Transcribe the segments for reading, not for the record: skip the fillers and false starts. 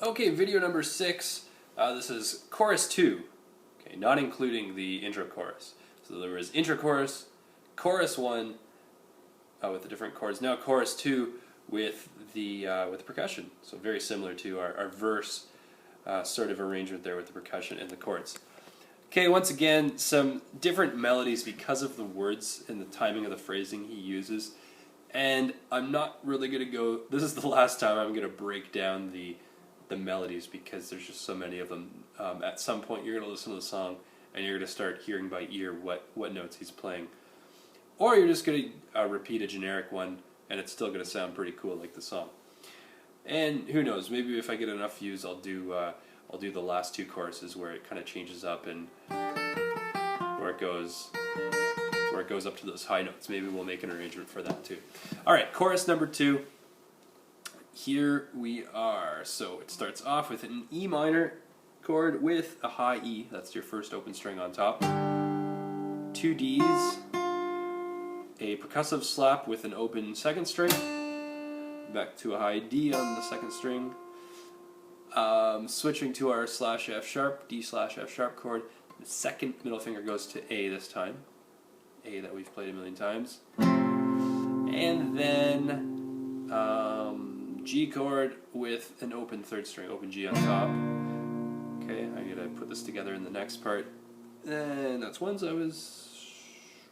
Okay, video number 6. This is chorus 2. Okay, not including the intro chorus. So there was intro chorus, chorus 1 with the different chords. Now chorus 2 with the percussion. So very similar to our verse sort of arrangement there with the percussion and the chords. Okay, once again, some different melodies because of the words and the timing of the phrasing he uses. And I'm not really going to go, this is the last time I'm going to break down the melodies because there's just so many of them. At some point you're going to listen to the song and you're going to start hearing by ear what notes he's playing. Or you're just going to repeat a generic one and it's still going to sound pretty cool like the song. And who knows, maybe if I get enough views I'll do the last 2 choruses where it kind of changes up and where it goes up to those high notes. Maybe we'll make an arrangement for that too. Alright, chorus number 2. Here we are. So it starts off with an E minor chord with a high E. That's your first open string on top. 2 Ds. A percussive slap with an open second string. Back to a high D on the second string. Switching to our slash F sharp, D slash F sharp chord. The second middle finger goes to A this time. A that we've played a million times. And then G chord with an open third string, open G on top. Okay, I gotta put this together in the next part. And that's once I was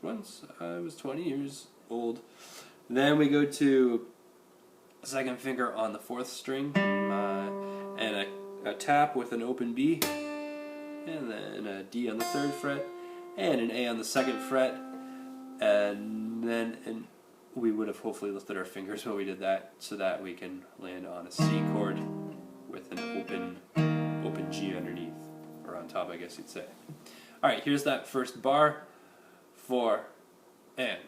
20 years old. Then we go to second finger on the 4th string, and a tap with an open B, and then a D on the 3rd fret, and an A on the 2nd fret, and then we would have hopefully lifted our fingers when we did that, so that we can land on a C chord with an open G underneath, or on top I guess you'd say. Alright, here's that first bar, 4, and...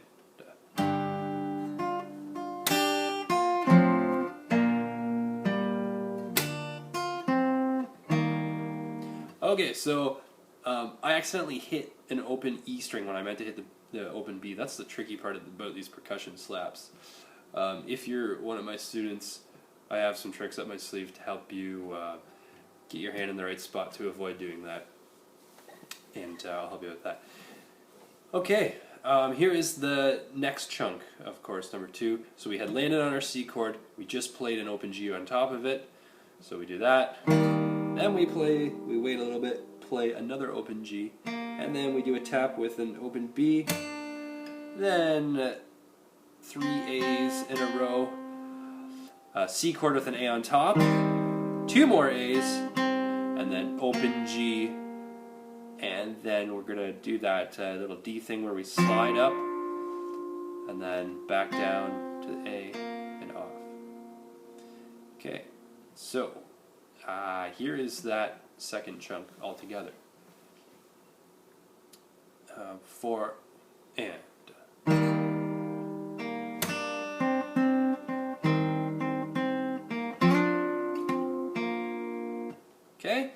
Okay, so I accidentally hit an open E string when I meant to hit the open B. That's the tricky part about these percussion slaps. If you're one of my students, I have some tricks up my sleeve to help you get your hand in the right spot to avoid doing that. And I'll help you with that. Okay, here is the next chunk of chorus number 2. So we had landed on our C chord. We just played an open G on top of it. So we do that. Then we wait a little bit, play another open G, and then we do a tap with an open B, then 3 A's in a row, a C chord with an A on top, 2 more A's, and then open G, and then we're going to do that little D thing where we slide up, and then back down to the A and off. Okay, so here is that second chunk altogether. 4 and. Okay?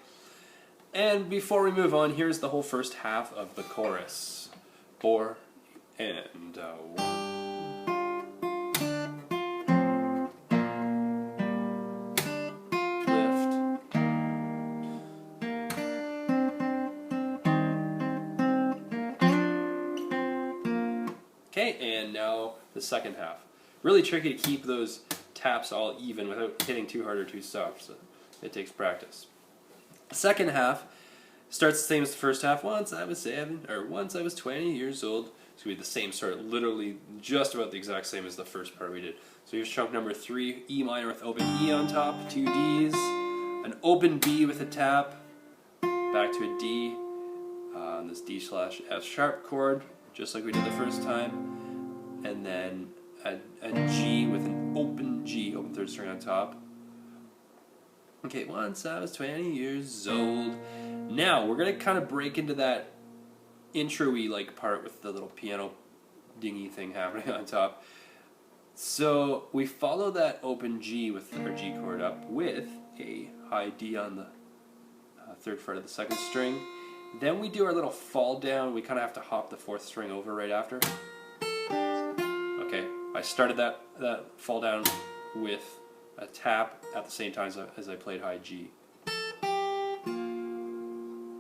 And before we move on, here's the whole first half of the chorus. 4 and 1. Okay, and now the second half. Really tricky to keep those taps all even without hitting too hard or too soft, so it takes practice. The second half starts the same as the first half. Once I was 20 years old. So we had the same start, literally just about the exact same as the first part we did. So here's chunk number 3, E minor with open E on top, 2 Ds, an open B with a tap, back to a D, on this D slash F sharp chord, just like we did the first time, and then a G with an open G, open 3rd string on top. Okay, once I was 20 years old. Now, we're going to kind of break into that intro-y like part with the little piano dingy thing happening on top. So, we follow that open G with our G chord up with a high D on the 3rd fret of the 2nd string. Then we do our little fall down. We kind of have to hop the 4th string over right after. Okay, I started that fall down with a tap at the same time as I played high G.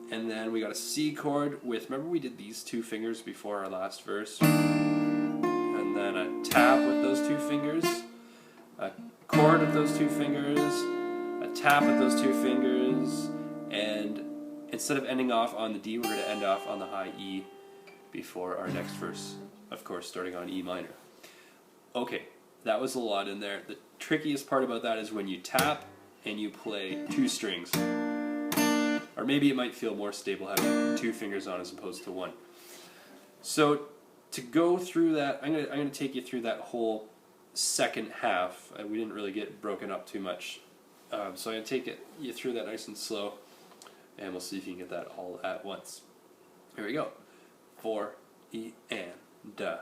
And then we got a C chord with, remember we did these two fingers before our last verse? And then a tap with those two fingers, a chord with those two fingers, a tap with those two fingers, and instead of ending off on the D, we're going to end off on the high E before our next verse, of course starting on E minor. Okay, that was a lot in there. The trickiest part about that is when you tap and you play two strings. Or maybe it might feel more stable having two fingers on as opposed to one. So to go through that, I'm gonna take you through that whole second half. We didn't really get broken up too much, so I'm gonna take you through that nice and slow, and we'll see if you can get that all at once. Here we go. 4, E, and da.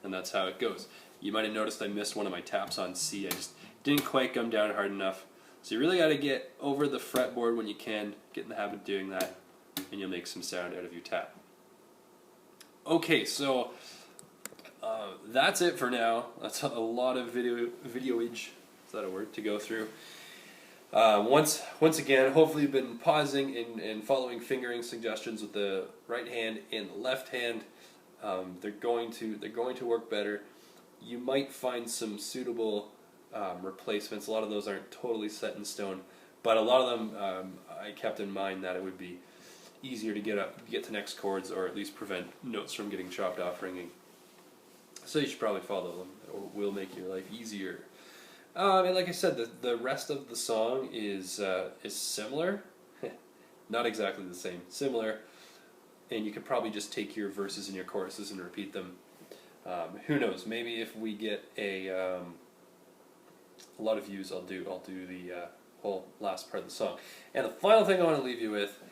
And that's how it goes. You might have noticed I missed one of my taps on C. I just didn't quite come down hard enough. So you really got to get over the fretboard when you can, get in the habit of doing that, and you'll make some sound out of your tap. Okay, so that's it for now. That's a lot of videoage, is that a word, to go through. Once again, hopefully you've been pausing and following fingering suggestions with the right hand and the left hand. They're going to work better. You might find some suitable replacements. A lot of those aren't totally set in stone, but a lot of them I kept in mind that it would be easier to get to next chords, or at least prevent notes from getting chopped off ringing. So you should probably follow them. It will make your life easier. And like I said, the rest of the song is similar, not exactly the same, similar. And you could probably just take your verses and your choruses and repeat them. Who knows? Maybe if we get a lot of views, I'll do the whole last part of the song. And the final thing I want to leave you with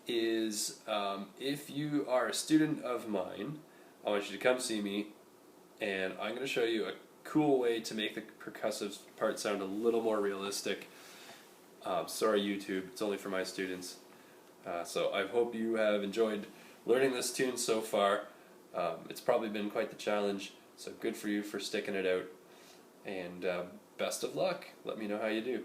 is, if you are a student of mine, I want you to come see me, and I'm going to show you a cool way to make the percussive part sound a little more realistic. Sorry, YouTube, it's only for my students. So I hope you have enjoyed learning this tune so far. It's probably been quite the challenge, so good for you for sticking it out. And best of luck. Let me know how you do.